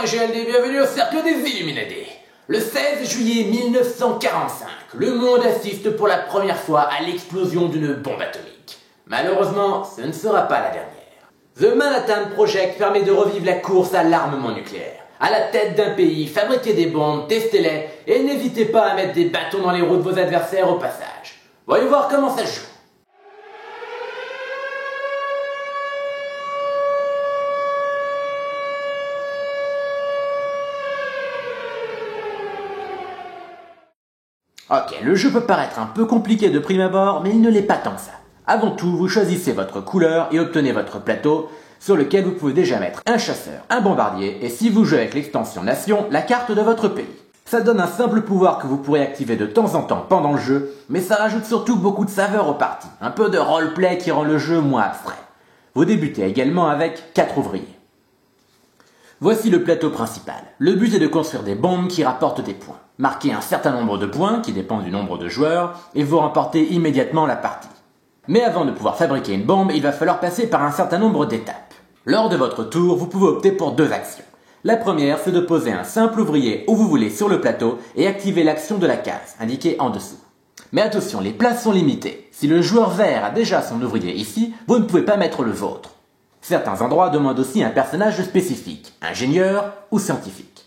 et GLD, bienvenue au Cercle des Illuminati. Le 16 juillet 1945, le monde assiste pour la première fois à l'explosion d'une bombe atomique. Malheureusement, ce ne sera pas la dernière. The Manhattan Project permet de revivre la course à l'armement nucléaire. À la tête d'un pays, fabriquez des bombes, testez-les, et n'hésitez pas à mettre des bâtons dans les roues de vos adversaires au passage. Voyons voir comment ça se joue. Ok, le jeu peut paraître un peu compliqué de prime abord, mais il ne l'est pas tant que ça. Avant tout, vous choisissez votre couleur et obtenez votre plateau, sur lequel vous pouvez déjà mettre un chasseur, un bombardier, et si vous jouez avec l'extension Nation, la carte de votre pays. Ça donne un simple pouvoir que vous pourrez activer de temps en temps pendant le jeu, mais ça rajoute surtout beaucoup de saveur aux parties, un peu de roleplay qui rend le jeu moins abstrait. Vous débutez également avec 4 ouvriers. Voici le plateau principal. Le but est de construire des bombes qui rapportent des points. Marquez un certain nombre de points, qui dépendent du nombre de joueurs, et vous remportez immédiatement la partie. Mais avant de pouvoir fabriquer une bombe, il va falloir passer par un certain nombre d'étapes. Lors de votre tour, vous pouvez opter pour 2 actions. La première, c'est de poser un simple ouvrier où vous voulez sur le plateau et activer l'action de la case, indiquée en dessous. Mais attention, les places sont limitées. Si le joueur vert a déjà son ouvrier ici, vous ne pouvez pas mettre le vôtre. Certains endroits demandent aussi un personnage spécifique, ingénieur ou scientifique.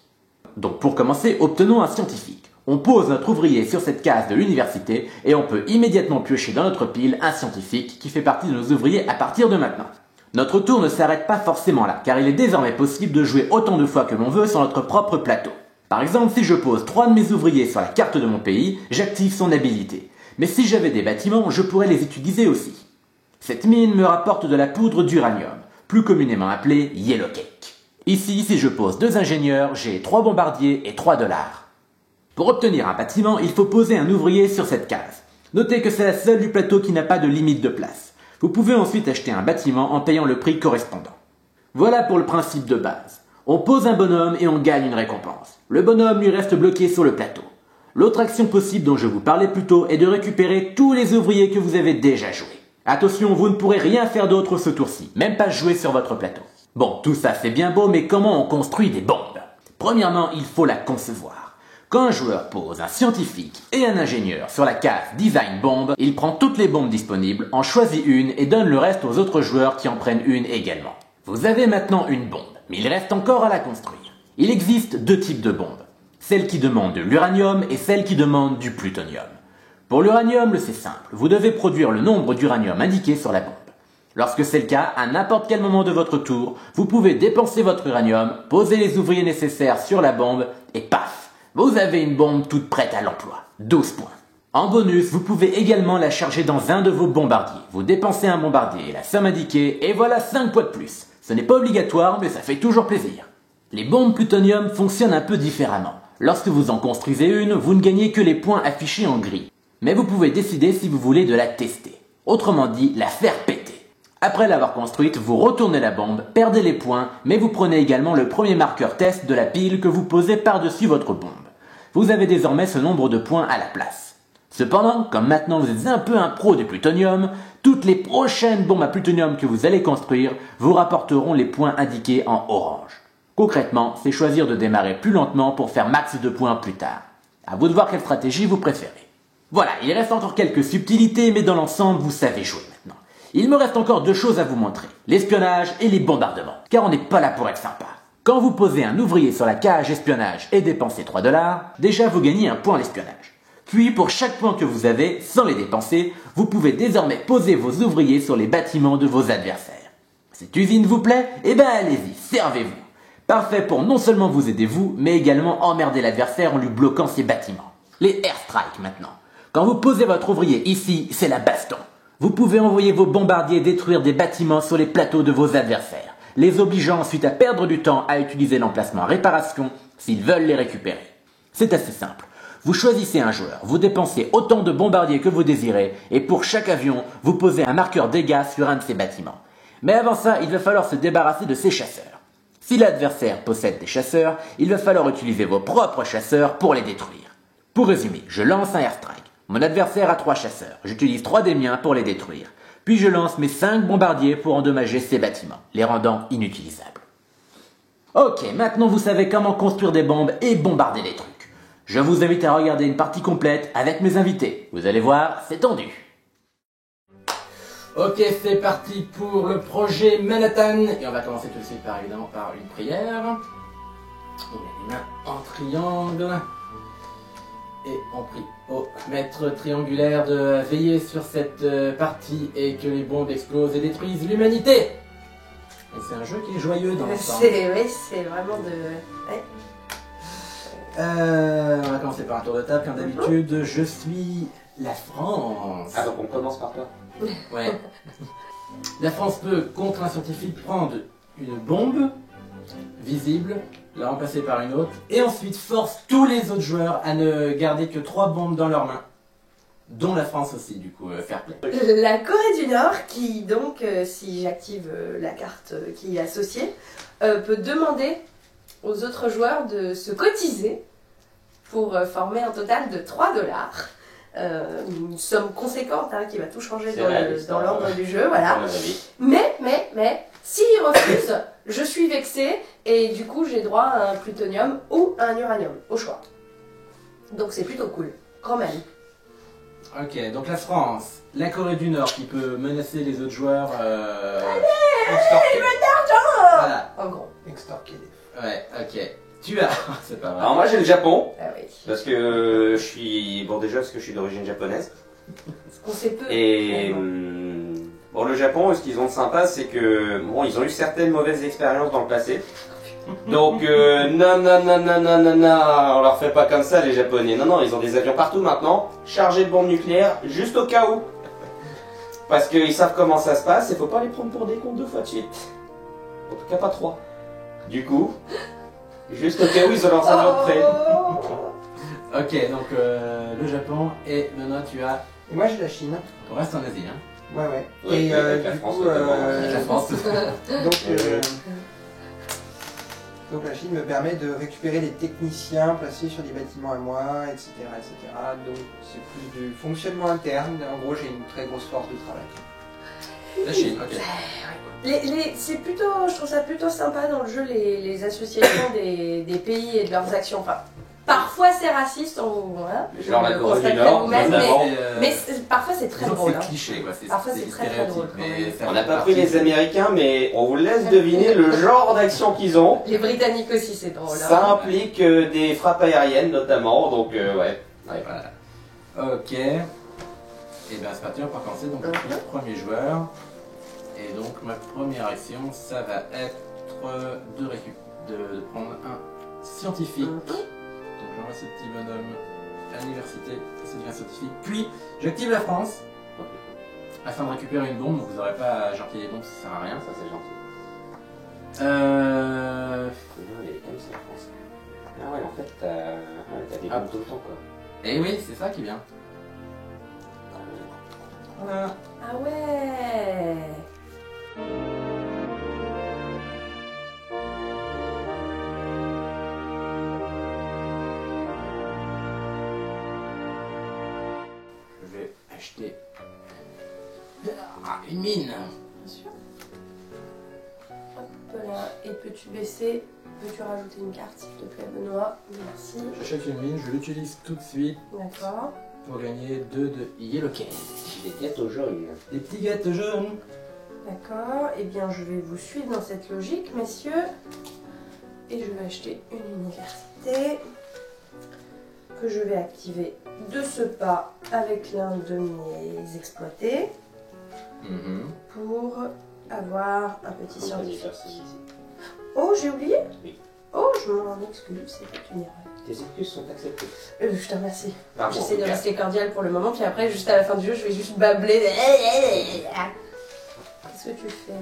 Donc pour commencer, obtenons un scientifique. On pose notre ouvrier sur cette case de l'université et on peut immédiatement piocher dans notre pile un scientifique qui fait partie de nos ouvriers à partir de maintenant. Notre tour ne s'arrête pas forcément là, car il est désormais possible de jouer autant de fois que l'on veut sur notre propre plateau. Par exemple, si je pose 3 de mes ouvriers sur la carte de mon pays, j'active son habilité. Mais si j'avais des bâtiments, je pourrais les utiliser aussi. Cette mine me rapporte de la poudre d'uranium, plus communément appelée Yellow Cake. Ici, si je pose 2 ingénieurs, j'ai 3 bombardiers et 3 $. Pour obtenir un bâtiment, il faut poser un ouvrier sur cette case. Notez que c'est la seule du plateau qui n'a pas de limite de place. Vous pouvez ensuite acheter un bâtiment en payant le prix correspondant. Voilà pour le principe de base. On pose un bonhomme et on gagne une récompense. Le bonhomme lui reste bloqué sur le plateau. L'autre action possible dont je vous parlais plus tôt est de récupérer tous les ouvriers que vous avez déjà joués. Attention, vous ne pourrez rien faire d'autre ce tour-ci, même pas jouer sur votre plateau. Bon, tout ça c'est bien beau, mais comment on construit des bombes? Premièrement, il faut la concevoir. Quand un joueur pose un scientifique et un ingénieur sur la case Design Bomb, il prend toutes les bombes disponibles, en choisit une et donne le reste aux autres joueurs qui en prennent une également. Vous avez maintenant une bombe, mais il reste encore à la construire. Il existe 2 types de bombes. Celles qui demandent de l'uranium et celles qui demandent du plutonium. Pour l'uranium, c'est simple, vous devez produire le nombre d'uranium indiqué sur la bombe. Lorsque c'est le cas, à n'importe quel moment de votre tour, vous pouvez dépenser votre uranium, poser les ouvriers nécessaires sur la bombe et paf, vous avez une bombe toute prête à l'emploi. 12 points. En bonus, vous pouvez également la charger dans un de vos bombardiers. Vous dépensez un bombardier et la somme indiquée et voilà 5 points de plus. Ce n'est pas obligatoire, mais ça fait toujours plaisir. Les bombes plutonium fonctionnent un peu différemment. Lorsque vous en construisez une, vous ne gagnez que les points affichés en gris. Mais vous pouvez décider si vous voulez de la tester. Autrement dit, la faire péter. Après l'avoir construite, vous retournez la bombe, perdez les points, mais vous prenez également le premier marqueur test de la pile que vous posez par-dessus votre bombe. Vous avez désormais ce nombre de points à la place. Cependant, comme maintenant vous êtes un peu un pro du plutonium, toutes les prochaines bombes à plutonium que vous allez construire vous rapporteront les points indiqués en orange. Concrètement, c'est choisir de démarrer plus lentement pour faire max de points plus tard. À vous de voir quelle stratégie vous préférez. Voilà, il reste encore quelques subtilités, mais dans l'ensemble, vous savez jouer maintenant. Il me reste encore 2 choses à vous montrer, l'espionnage et les bombardements, car on n'est pas là pour être sympa. Quand vous posez un ouvrier sur la cage espionnage et dépensez 3 $, déjà vous gagnez un point à l'espionnage. Puis pour chaque point que vous avez, sans les dépenser, vous pouvez désormais poser vos ouvriers sur les bâtiments de vos adversaires. Cette usine vous plaît? Eh ben allez-y, servez-vous. Parfait pour non seulement vous aider vous, mais également emmerder l'adversaire en lui bloquant ses bâtiments. Les airstrikes maintenant. Quand vous posez votre ouvrier ici, c'est la baston. Vous pouvez envoyer vos bombardiers détruire des bâtiments sur les plateaux de vos adversaires, les obligeant ensuite à perdre du temps à utiliser l'emplacement réparation s'ils veulent les récupérer. C'est assez simple. Vous choisissez un joueur, vous dépensez autant de bombardiers que vous désirez, et pour chaque avion, vous posez un marqueur dégâts sur un de ces bâtiments. Mais avant ça, il va falloir se débarrasser de ces chasseurs. Si l'adversaire possède des chasseurs, il va falloir utiliser vos propres chasseurs pour les détruire. Pour résumer, je lance un airstrike. Mon adversaire a 3 chasseurs. J'utilise 3 des miens pour les détruire. Puis je lance mes 5 bombardiers pour endommager ces bâtiments, les rendant inutilisables. Ok, maintenant vous savez comment construire des bombes et bombarder les trucs. Je vous invite à regarder une partie complète avec mes invités. Vous allez voir, c'est tendu. Ok, c'est parti pour le projet Manhattan. Et on va commencer tout de suite évidemment par une prière. On met les mains en triangle. Et on prie au maître triangulaire de veiller sur cette partie et que les bombes explosent et détruisent l'humanité. Et c'est un jeu qui est joyeux dans l'ensemble. Oui, c'est vraiment de... Ouais. On va commencer par un tour de table, comme d'habitude. Je suis la France. Ah, donc on commence par toi. Ouais. La France peut, contre un scientifique, prendre une bombe visible, la remplacer par une autre, et ensuite force tous les autres joueurs à ne garder que 3 bombes dans leurs mains. Dont la France aussi, du coup, fair play. La Corée du Nord, qui donc, si j'active la carte qui est associée, peut demander aux autres joueurs de se cotiser pour former un total de 3 $. Une somme conséquente hein, qui va tout changer dans l'ordre du jeu, voilà. Mais, s'ils refusent, je suis vexée et du coup j'ai droit à un plutonium ou à un uranium, au choix. Donc c'est plutôt cool, quand même. Ok, donc la France, la Corée du Nord qui peut menacer les autres joueurs. Allez, il veut d'argent. Voilà. En gros. Extorquer. Ouais, ok. Tu as. C'est pas vrai. Alors moi j'ai le Japon, Ah oui. parce que je suis... Bon déjà parce que je suis d'origine japonaise. Parce qu'on sait peu. Et bon le Japon, ce qu'ils ont de sympa, c'est que bon ils ont eu certaines mauvaises expériences dans le passé. Donc non, on leur fait pas comme ça les Japonais. Non, ils ont des avions partout maintenant, chargés de bombes nucléaires, juste au cas où. Parce qu'ils savent comment ça se passe et faut pas les prendre pour des cons 2 fois de suite. En tout cas pas 3. Du coup, juste au cas où ils ont leurs avions prêts. Ok, donc le Japon et Benoît, tu as. Et moi j'ai la Chine. On reste en Asie, hein. Ouais. Ouais, Et avec la du France, coup, notamment. Avec la France. donc la Chine me permet de récupérer les techniciens placés sur des bâtiments à moi, etc. Donc c'est plus du fonctionnement interne. En gros, j'ai une très grosse force de travail. La Chine, ok. C'est plutôt, je trouve ça plutôt sympa dans le jeu les associations des pays et de leurs actions. Enfin, parfois c'est raciste, voilà, Genre la vous le Corée du constatez Nord, vous-même, notamment. mais parfois c'est très drôle. C'est hein. cliché, quoi. Parfois, c'est très, très drôle, stéréotype, mais ça On n'a fait pas partie pris les Américains, mais on vous laisse deviner le genre d'action qu'ils ont. Les Britanniques aussi, c'est drôle. hein. Ça implique des frappes aériennes notamment, donc ouais. Voilà. Ok. Et bien c'est parti, on va commencer. Donc je suis le premier joueur. Et donc ma première action, ça va être de prendre un scientifique. Donc j'envoie ce petit bonhomme à l'université, ça devient scientifique. Puis j'active la France afin de récupérer une bombe. Donc vous n'aurez pas à jarter les bombes, ça sert à rien. Ça c'est gentil. Il est comme ça la France. Ah ouais, en fait t'as des bombes tout le temps quoi. Et oui, c'est ça qui vient. Voilà. Ah ouais. Je vais acheter une mine. Bien sûr. Hop là. Et peux-tu baisser? Peux-tu rajouter une carte s'il te plaît, Benoît? Merci. J'achète une mine, je l'utilise tout de suite D'accord. pour gagner 2 de Yellow Cane. Des gâteaux jaunes. Des petits gâteaux jaunes. D'accord. Eh bien, je vais vous suivre dans cette logique, messieurs. Et je vais acheter une université que je vais activer de ce pas avec l'un de mes exploités pour avoir un petit scientifique. Oh, j'ai oublié? Oui. Oh, je m'en excuse, c'était une erreur. Tes excuses sont acceptées. Je te remercie. Pardon, J'essaie de en tout cas. rester cordial pour le moment, puis après, juste à la fin du jeu, je vais juste babler. Qu'est-ce que tu fais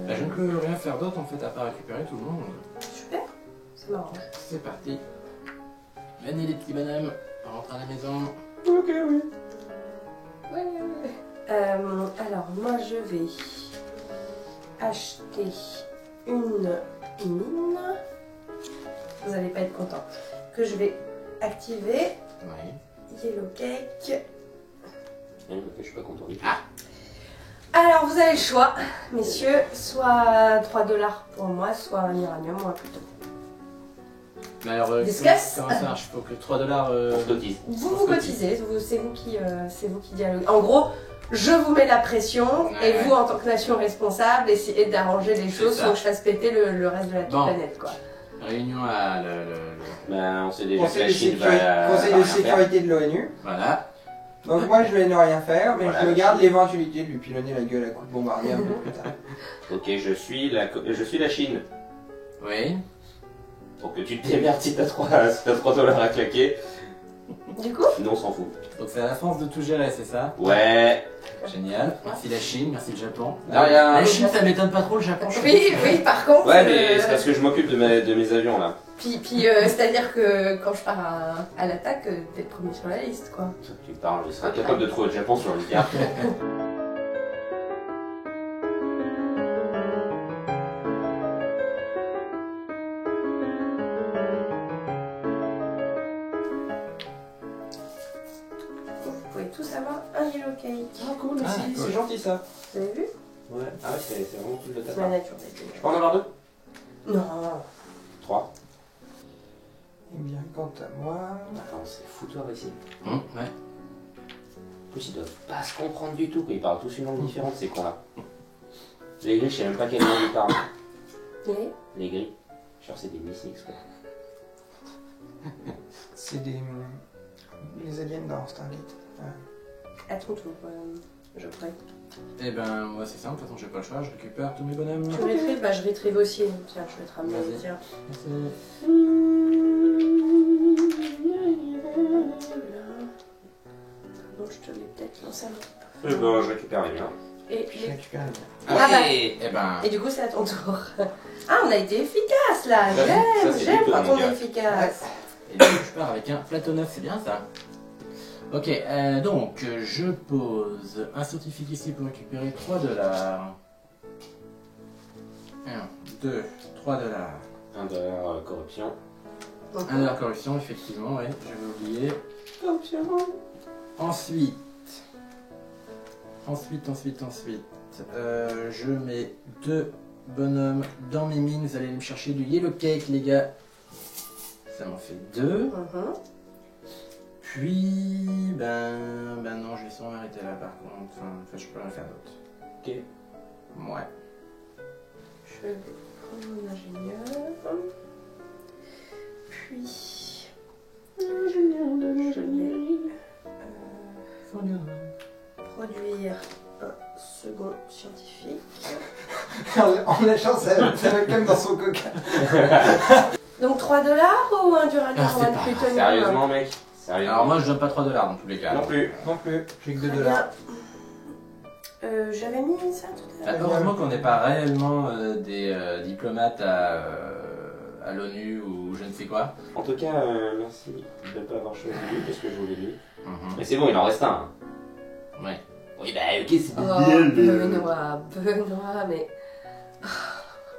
Bah, je ne peux rien faire d'autre en fait à part récupérer tout le monde. Super, ça m'arrange. C'est parti. Venez les petits bonhommes, on rentre à la maison. Ok, oui. Alors, moi, je vais acheter une mine. Vous n'allez pas être content. Que je vais activer. Oui. Yellow Cake. Je suis pas content du tout. Alors, vous avez le choix, messieurs. Soit 3 $ pour moi, soit un uranium ou un pluton. Mais alors, Discuss. comment ça marche? Faut que 3 $. On se cotise. Vous cotisez, c'est vous qui dialoguez. En gros, je vous mets la pression et Ouais. vous, en tant que nation responsable, essayez d'arranger les choses ça. sans que je fasse péter le reste de la Bon. planète, quoi. Réunion à Ben, on sait déjà que Conseil la de, Chine va. Conseil va de rien faire. sécurité de l'ONU. Voilà. Donc moi je vais ne rien faire, mais Voilà. je me garde l'éventualité de lui pilonner la gueule à coups de bombardier un peu plus tard. Ok, je suis la Chine. Oui. Pour que tu te démerdes si t'as 3 $ à claquer. Du coup, Sinon, on s'en fout. Donc c'est à la France de tout gérer, c'est ça? Ouais. Génial. Merci la Chine, merci le Japon. De rien. La Chine, ça m'étonne pas trop, le Japon. je oui, oui, par contre. Ouais, mais c'est parce que je m'occupe de mes avions là. Puis c'est-à-dire que quand je pars à l'attaque, t'es le premier sur la liste, quoi. Tu parles, je serai capable de trouver le Japon sur une carte. Vous pouvez tous avoir un yellow cake. Ah, cool, merci, c'est gentil ça. Vous avez vu? Ouais, ah ouais, c'est vraiment tout de ta C'est la part. nature des Je peux en avoir 2? Non. 3. Eh bien, quant à moi... Attends, c'est foutoir ici. Ouais. En plus, ils doivent pas se comprendre du tout, quoi. Ils parlent tous une langue différente, ces cons-là. Les gris, je sais même pas quelle langue ils parlent. Et Les gris. Genre, c'est des mystiques, quoi. C'est les aliens dans Stargate. Ouais. à ton tour, je prie. Eh ben, moi c'est simple, de toute façon j'ai pas le choix, je récupère tous mes bonhommes. Tu retrieves? Bah je retrieve aussi. Tiens, je vais te ramener. Vas-y. Tiens. Merci. Pardon, je te l'ai peut-être lancé. Eh ben, je récupère les miens. Et, Je récupère les miens. Ah bah. Eh ben, et du coup, c'est à ton tour. Ah, on a été efficace là. Ça, c'est J'aime plutôt quand mon on gars. est efficace. et donc, je pars avec un plateau neuf, c'est bien ça. Ok, donc je pose un scientifique ici pour récupérer 3 $. 1, 2, 3 $. 1 $ corruption. 1 $ corruption, effectivement, ouais, j'avais oublié. Ensuite, je mets 2 bonhommes dans mes mines. Vous allez me chercher du yellow cake, les gars. Ça m'en fait 2. Puis, ben non, je vais sûrement m'arrêter là par contre. Enfin, je peux rien faire d'autre. Ok. Ouais. Je vais prendre mon ingénieur. Puis. Je vais produire un second scientifique. En lâchant ça va quand même dans son coca. Donc 3 $ ou un d'uranium Ah, ou c'est un de pas- plutonium? Sérieusement, mec. Sérieusement. Alors moi, je donne pas 3 $ dans tous les cas. Non plus. Non plus, j'ai que 2 Très $. bien. J'avais mis ça tout à l'heure. Heureusement qu'on n'est pas réellement des diplomates à l'ONU ou je ne sais quoi. En tout cas, merci de ne pas avoir choisi lui parce que je voulais lui. Mhm. Mais c'est bon, il en reste un. Ouais. Oui, bah ok, c'est Oh, bien. Benoît, mais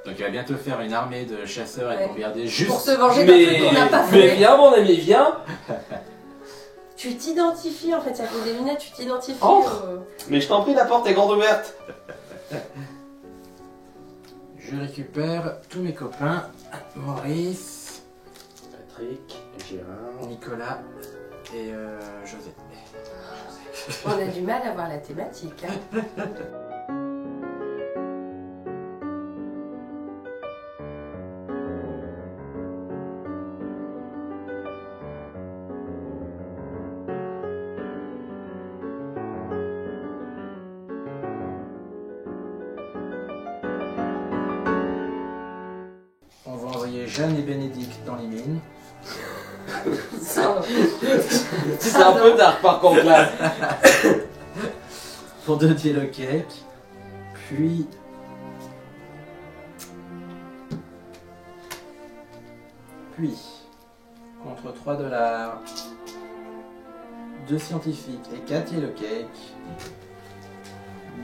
Donc il va bientôt faire une armée de chasseurs et de Ouais. bombardiers pour juste. se venger d'un truc qu'on n'a pas fait. viens, mon ami, viens. Tu t'identifies en fait, ça fait des lunettes, tu t'identifies. Entre. Mais je t'en prie, la porte est grande ouverte. Je récupère tous mes copains. Maurice, Patrick, Gérard. Nicolas et José. On a du mal à voir la thématique. Hein. On va envoyer Jeanne et Bénédicte dans les mines. C'est un peu dark par contre là. Pour 2 yellow cake. Puis. Contre 3 $, 2 scientifiques et 4 yellow cake.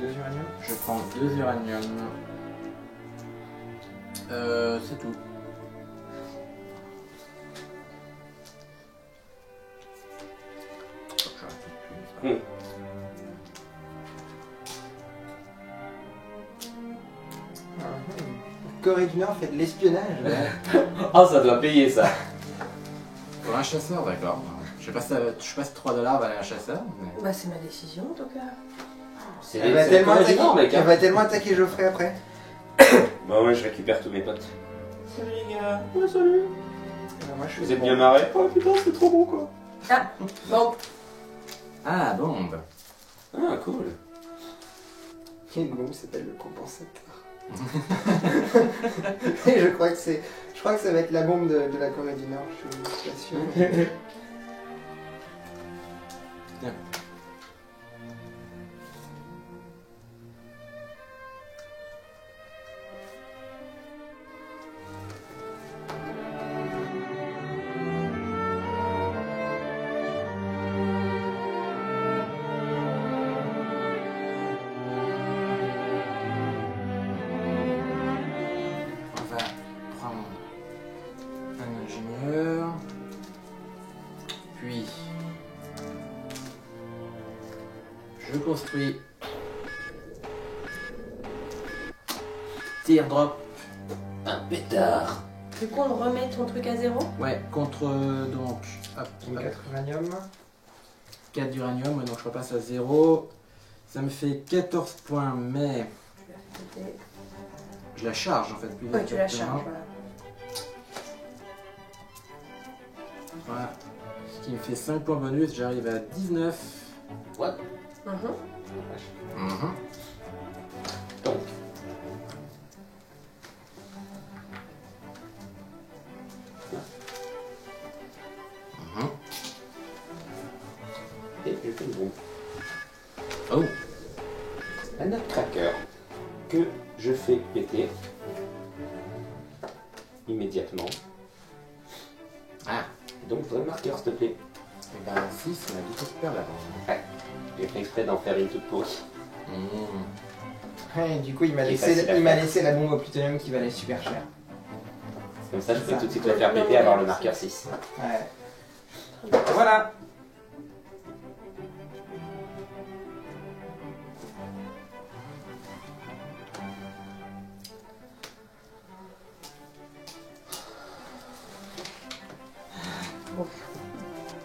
2 uranium. Je prends 2 uranium. C'est tout. Corée du Nord fait de l'espionnage. Oh, ça doit payer ça. Pour un chasseur, d'accord. Je sais pas si 3 dollars valait un chasseur. Mais... Bah, c'est ma décision en tout cas. C'est le courage du Nord, mec. Elle Hein. va tellement attaquer Geoffrey après. Bah ouais, je récupère tous mes potes. Salut les gars. Ouais, salut. Moi, je Vous suis êtes bien marrés? Oh putain, c'est trop bon quoi. Ah, bon. Ah, bombe. Ah, cool. Une bombe s'appelle le compensateur. Et je crois que ça va être la bombe de la Corée du Nord, je suis pas sûr. On va prendre un ingénieur. Puis je construis teardrop. Un pétard. Du coup, on remet ton truc à 0. Ouais, contre donc hop, hop, 4 uranium. 4 d'uranium, ouais, donc je repasse à 0. Ça me fait 14 points, mais je la charge en fait plus Ouais, tu la exactement. charges, voilà. Voilà. Ce qui me fait 5 points bonus, j'arrive à 19. What? Mhm. Donc. Et je fais une bombe. Oh, Un autre tracker que je fais péter immédiatement. ah, Donc, donne le marqueur s'il te plaît. et ben 6, on a du tout super là-bas. J'ai fait exprès d'en faire une toute pourrie. Ouais, du coup, il m'a Et laissé, facile à il m'a faire. laissé la bombe au plutonium qui valait super cher. Comme ça, je peux Ça. tout de suite le faire péter, avoir le marqueur 6. Ouais. Voilà.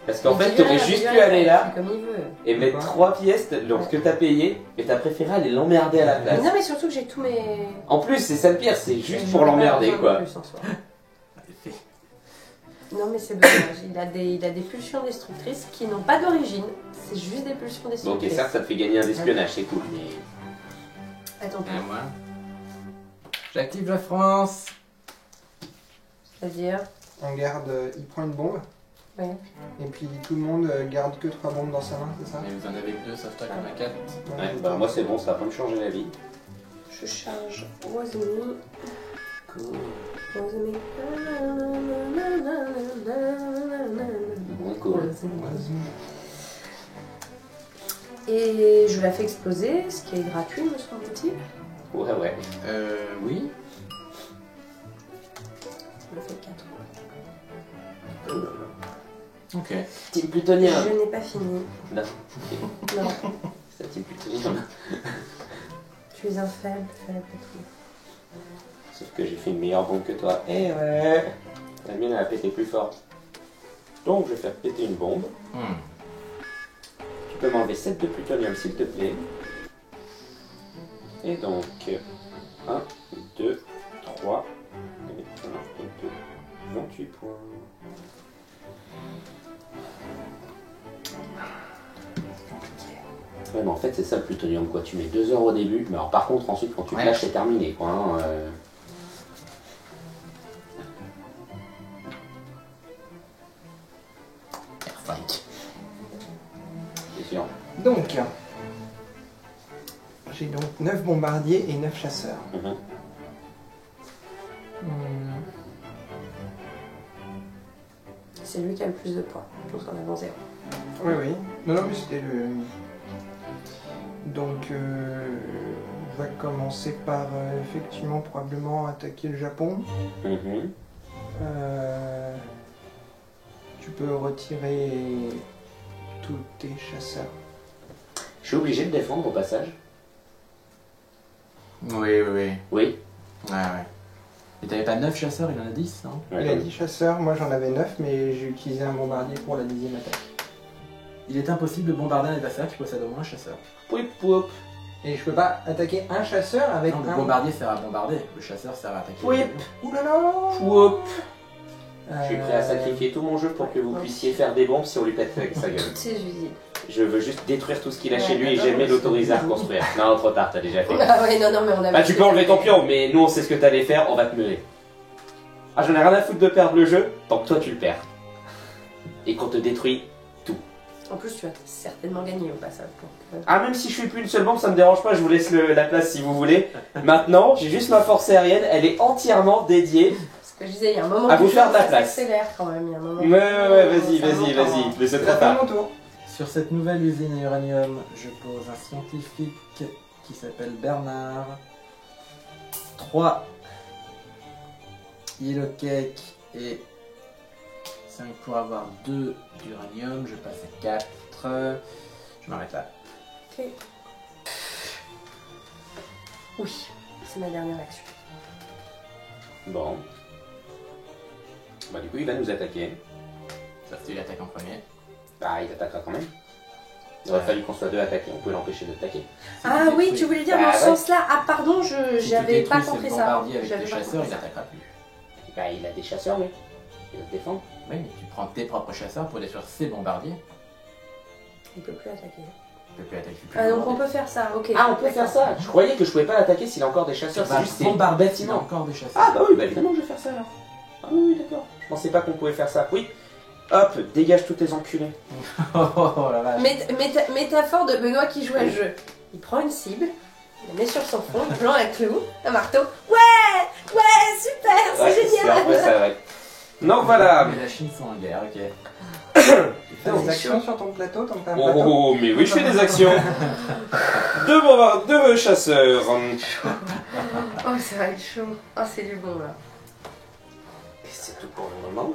Parce qu'en fait, t'aurais juste pu aller là Comme il veut. et mettre Pourquoi 3 pièces dans ce que t'as payé, et t'as préféré aller l'emmerder à la Mais place. non, mais surtout que j'ai tous mes. En plus, c'est ça le pire, c'est juste j'ai pour pas l'emmerder besoin de quoi. plus en soi. Non, mais c'est dommage. Il a des pulsions destructrices qui n'ont pas d'origine. C'est juste des pulsions Bon, ok, destructrices. certes, ça te fait gagner un espionnage, c'est cool, mais. Attends, Et moi, j'active la France. c'est-à-dire. On garde, il prend une bombe. Oui. Et puis tout le monde garde que 3 bombes dans sa main, c'est ça? Mais vous en avez que 2, sauf toi qu'on a 4. Ouais, bah moi c'est bon, ça va pas me changer la vie. Je charge Rosemary. Cool. Rosemary. Bon, cool. Et je la fais exploser, ce qui est gratuit, me semble-t-il. Ouais, ouais. Oui. Je le fais 4. Ok. Team plutonium. Je n'ai pas fini. Non, Non, c'est team plutonium. tu es un faible tout. Sauf que j'ai fait une meilleure bombe que toi. Eh ouais. La mienne elle a pété plus fort. Donc je vais faire péter une bombe. Tu peux m'enlever 7 de plutonium s'il te plaît. Et donc 1, 2, 3, et 1 et 2. 28 points. Ouais, mais en fait, c'est ça le plutonium, quoi. Tu mets 2 heures au début, mais alors par contre, ensuite, quand tu te Ouais. lâches, c'est terminé, quoi. Hein, R5. c'est sûr. Donc, j'ai donc 9 bombardiers et 9 chasseurs. Mhm. Hmm. C'est lui qui a le plus de points. Donc on avance 0. Oui, oui. Non, non, mais c'était le... Donc, on va commencer par effectivement probablement attaquer le Japon. Mhm. Tu peux retirer tous tes chasseurs. Je suis obligé de défendre au passage. Oui, oui, oui. Oui. Ouais, ouais. Et t'avais pas 9 chasseurs, il en a 10, non? Ouais, Il a donc, 10 chasseurs, moi j'en avais 9, mais j'ai utilisé un bombardier pour la 10e attaque. Il est impossible de bombarder un adversaire qui possède au moins un chasseur. pouip, pouip. Et je peux pas attaquer un chasseur avec Non, le un... bombardier sert à bombarder, le chasseur sert à attaquer. Oui. les avions. Ouh là là Pouip. Je suis Euh, prêt à sacrifier tout mon jeu pour que vous puissiez faire des bombes si on lui pète sa gueule. Toutes ces usines. Je veux juste détruire tout ce qu'il a Ouais, chez lui et d'accord, jamais mais l'autoriser à reconstruire. Non, trop tard, t'as déjà fait. Ah ouais, non, mais on a... Bah tu peux enlever ton pion, mais nous on sait ce que t'allais faire, on va te meuler. Ah j'en ai rien à foutre de perdre le jeu, tant que toi tu le perds. Et qu'on te détruit. En plus, tu vas certainement gagner au passage. Ah même si je fais plus une seule bombe, ça me dérange pas, je vous laisse la place si vous voulez. Maintenant, j'ai juste ma force aérienne, elle est entièrement dédiée. Ce que je disais, il y a un moment À vous du faire jeu, de la ça place. s'accélère quand même, il y a un moment. Ouais, vas-y, Ça monte vas-y, en- mais c'est Ça très fait tard. mon tour. Sur cette nouvelle usine à uranium, je pose un scientifique qui s'appelle Bernard. 3 yellow cake et 5 pour avoir 2 d'uranium. Je passe à 4. Je m'arrête là. Ok. Oui, c'est ma dernière action. Bon. Bah du coup il va nous attaquer. Ça c'est l'attaque en premier. Ah il attaquera quand même. Il aurait fallu qu'on soit deux à attaquer, on pouvait l'empêcher d'attaquer. Ah oui, tu voulais dire dans Bah ce ouais. sens-là. Ah pardon, Si j'avais tu pas détruis ce compris ça. bombardier avec J'avais tes pas chasseurs, compris il ça. n'attaquera plus. Bah il a des chasseurs lui. Il va te défendre. Oui, mais tu prends tes propres chasseurs pour détruire ces bombardiers. Il peut plus attaquer. Tu peux plus attaquer plus Ah donc on bombardier. peut faire ça, ok. Ah on peut faire ça. Je croyais que je pouvais pas l'attaquer s'il a encore des chasseurs, c'est Bah, juste bombarder, c'est il a encore des chasseurs. Ah bah oui, bah évidemment je vais faire ça là. Ah oui, d'accord. Je pensais pas qu'on pouvait faire ça. Oui. Hop, dégage tous tes enculés. Oh la vache. Métaphore de Benoît qui joue à le jeu. Il prend une cible, il la met sur son front, il plante un clou, un marteau. Ouais, super, c'est Ouais, génial. un peu ça, ouais. Donc voilà. Mais la Chine sont en guerre, ok. Tu fais c'est des actions chaud. sur ton plateau, ton plateau. Oh, mais oui, je fais des actions. Deux chasseurs. Oh, ça va être chaud. Oh, c'est du bon là. Et c'est tout pour le moment.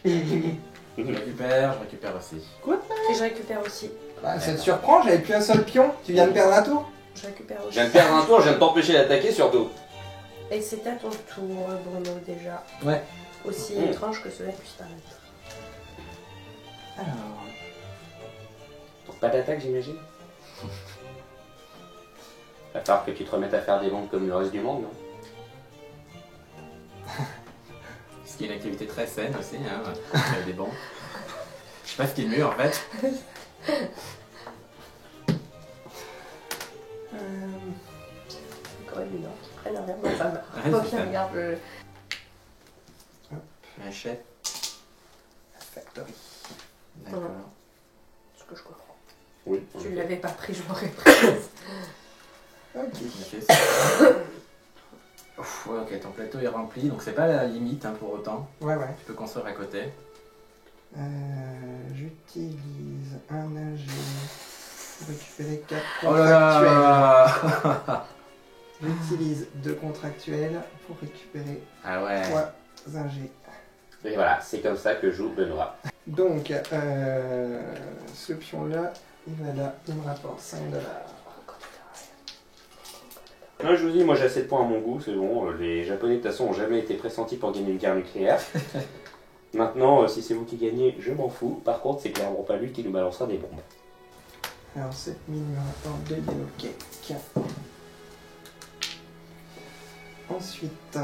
Je récupère aussi. Et je récupère aussi. Bah, ça te surprend, j'avais plus un seul pion. Tu viens de perdre un tour. Je récupère Je aussi. viens de perdre un tour, je viens de t'empêcher d'attaquer surtout. Et c'est à ton tour, Bruno, déjà. Ouais. Aussi Mhm. étrange que cela puisse paraître. Alors. Donc pas d'attaque j'imagine. Va falloir que tu te remettes à faire des bombes comme le reste du monde, non? Ce qui est une activité très saine aussi, hein. Faire des bons. Je sais pas ce qui est le mieux en fait. Corée du Nord qui prennent un verre dans un bar. Ouais, Moi, c'est qui ça. regarde le. Achète. Factory. D'accord. Ce que je comprends. Oui. Tu l'avais pas pris, je l'aurais pris. Ok. On a fait ça. Ouf, ouais, ok, ton plateau est rempli, donc c'est pas la limite hein, pour autant. Ouais, ouais. Tu peux construire à côté. J'utilise un ingénieur pour récupérer 4 Oh là contractuels. là. J'utilise 2 contractuels pour récupérer Ah ouais. 3 ingés. Et voilà, c'est comme ça que joue Benoît. Donc, ce pion-là, il va là, il me rapporte 5$. Là, je vous dis, moi j'ai assez de points à mon goût, c'est bon. Les Japonais de toute façon ont jamais été pressentis pour gagner une guerre nucléaire. Maintenant, si c'est vous qui gagnez, je m'en fous. Par contre, c'est clairement pas lui qui nous balancera des bombes. Alors, cette mine me rapporte 2 yellow cake. Ensuite,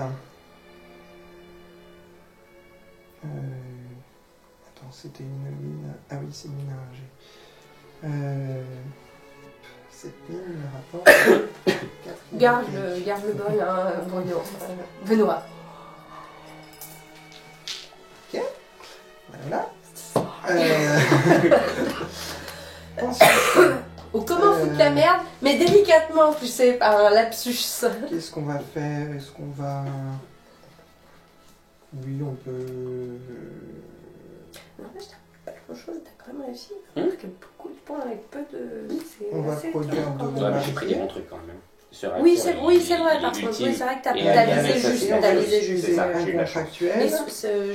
attends, c'était une mine. Ah oui, c'est une mine à ingé. Cette mine me rapporte 4 Garde le bol, hein, Bruno. Benoît. Voilà. Ensuite, Ou comment foutre la merde, mais délicatement, tu sais, par un lapsus. qu'est-ce qu'on va faire? Est-ce qu'on va... Oui, on peut... Non, mais t'as pas grand chose, t'as quand même réussi. Hmm. Marquer beaucoup de points avec peu de. C'est On va assez produire étonnant, quand de même. Ouais, mais j'ai pris des bons trucs quand même. Ce Oui, réacteur, c'est vrai, il par est contre. utile. Oui, c'est vrai que t'as Et t'as il y a visé même ça, juste. c'est T'as en visé plus, juste. c'est ça. un j'ai eu la chance. contractuel Mais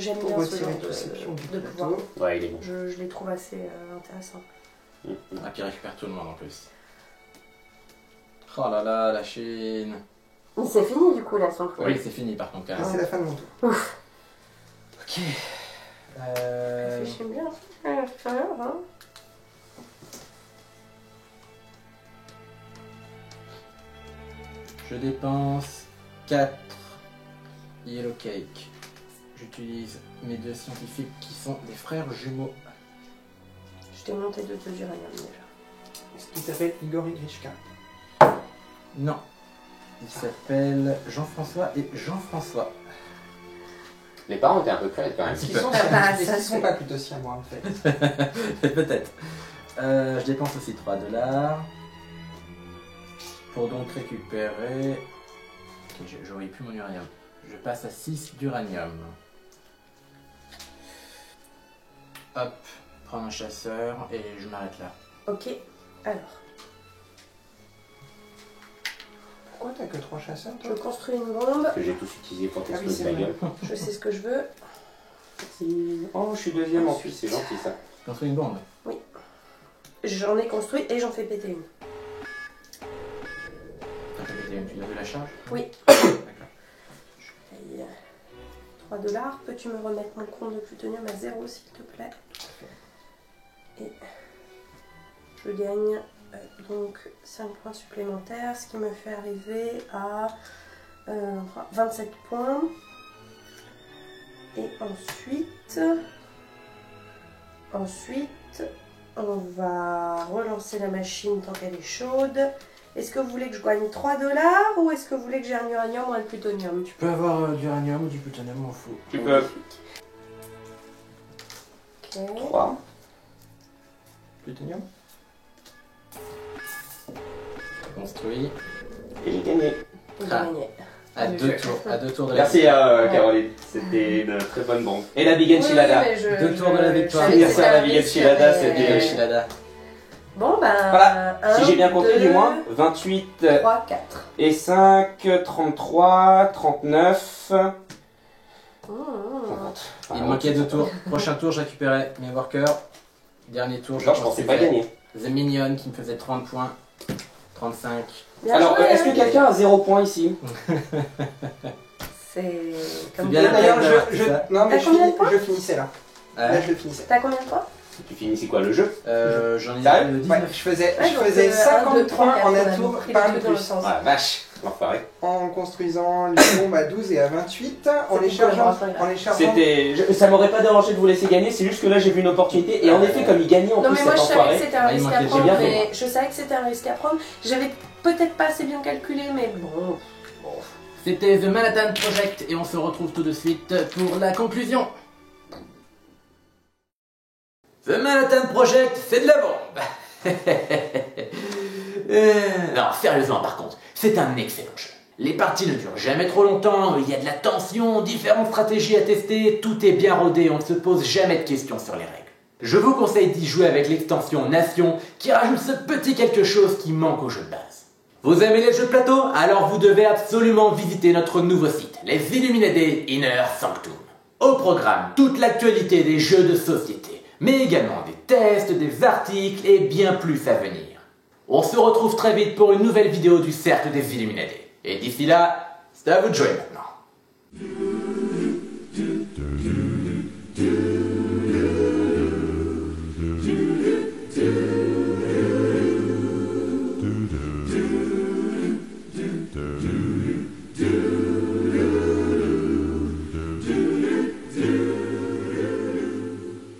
j'aime pour bien ce retirer genre tous ces pions du de pouvoir. plateau. Ouais, il est bon. Je les trouve assez intéressants. Ah, puis il récupère tout le monde en plus. Oh là là, la Chine. Mais c'est fini du coup là, son tour. Oui, c'est fini par contre. Et Carrément. c'est la fin de mon tour. Ouf. Ok. Réfléchis bien. C'est rien, hein. Je dépense 4 yellow cake. J'utilise mes 2 scientifiques qui sont des frères jumeaux. Je t'ai monté 2 d'uranium déjà. Ce qui s'appelle Igor Igrishka. Non. Ils s'appellent Jean-François et Jean-François. Les parents étaient un peu crêtes quand même. Est-ce qu'ils peu. sont, bah, est-ce ça, qu'ils sont c'est- pas plutôt siamois en fait? Peut-être. Je dépense aussi 3 $. Pour donc récupérer... Ok, j'aurais plus mon uranium. Je passe à 6 d'uranium. Hop, prends un chasseur et je m'arrête là. Ok, alors, Pourquoi t'as que 3 chasseurs je toi? construis une bombe, Que j'ai tous utilisé pour Ah oui, t'exploser c'est la vrai. gueule. je sais ce que je veux. Oh, je suis deuxième en Suisse, c'est gentil ça. Construis une bombe. J'en ai construit et j'en fais péter une. T'as fait péter une, tu as vu la charge? Oui. D'accord. Paye 3 $. Peux-tu me remettre mon compte de plutonium à 0 s'il te plaît? Et je gagne donc 5 points supplémentaires, ce qui me fait arriver à 27 points. Et ensuite, on va relancer la machine tant qu'elle est chaude. Est-ce que vous voulez que je gagne 3 $ ou est-ce que vous voulez que j'ai un uranium ou un plutonium? Tu peux avoir du uranium ou du plutonium, m'en fous. Tu peux. Ok. 3. Plutonium. Construit. Et j'ai gagné. J'ai Ah. gagné. À Du 2 jeu. tours. À 2 tours de la Merci Caroline, c'était une très bonne bombe. Et la Big Enchilada. Oui, mais je- 2 tours de la je- victoire. je savais que Anniversaire c'était à la un Big risque, Enchilada, mais- c'était- Enchilada. Bon, ben. Voilà. Si j'ai bien compté, 2, du moins. 28 3, 4. et 5, 33, 39. Il me manquait 2 tours. Prochain tour, je récupérais mes workers. Dernier tour, Genre, je pensais pas gagner. The Minion qui me faisait 30 points. 35. Bien Alors, joué, est-ce que hein. quelqu'un a 0 points ici? C'est comme bien vous la voulez. D'ailleurs, peine d'avoir fait ça. non mais T'as combien de points je finissais là. Là, je le finissais. T'as combien de points? Tu finis ici quoi, le jeu? J'en ai Sérieux 19. Ouais, je faisais Ouais, donc, 50 3, points en on a atout, pris pas le un de tout dans le plus. sens. Ah la vache, l'enfoiré. En construisant les bombes à 12 et à 28, en les chargeant. Ça m'aurait pas dérangé de vous laisser gagner, c'est juste que là j'ai vu une opportunité. Et en effet, comme il gagnait en Non, plus mais moi cet je savais enfoiré. que c'était un Ah, il risque à manquait- j'ai prendre, bien fait, mais je savais que c'était un risque à prendre. J'avais peut-être pas assez bien calculé, mais bon. C'était The Manhattan Project et on se retrouve tout de suite pour la conclusion. The Manhattan Project, c'est de la bombe. Non, sérieusement par contre, c'est un excellent jeu. Les parties ne durent jamais trop longtemps, il y a de la tension, différentes stratégies à tester, tout est bien rodé, on ne se pose jamais de questions sur les règles. Je vous conseille d'y jouer avec l'extension Nation qui rajoute ce petit quelque chose qui manque au jeu de base. Vous aimez les jeux de plateau? Alors vous devez absolument visiter notre nouveau site, les Illuminati Inner Sanctum. Au programme, toute l'actualité des jeux de société, mais également des tests, des articles et bien plus à venir. On se retrouve très vite pour une nouvelle vidéo du Cercle des Illuminati. Et d'ici là, c'est à vous de jouer maintenant.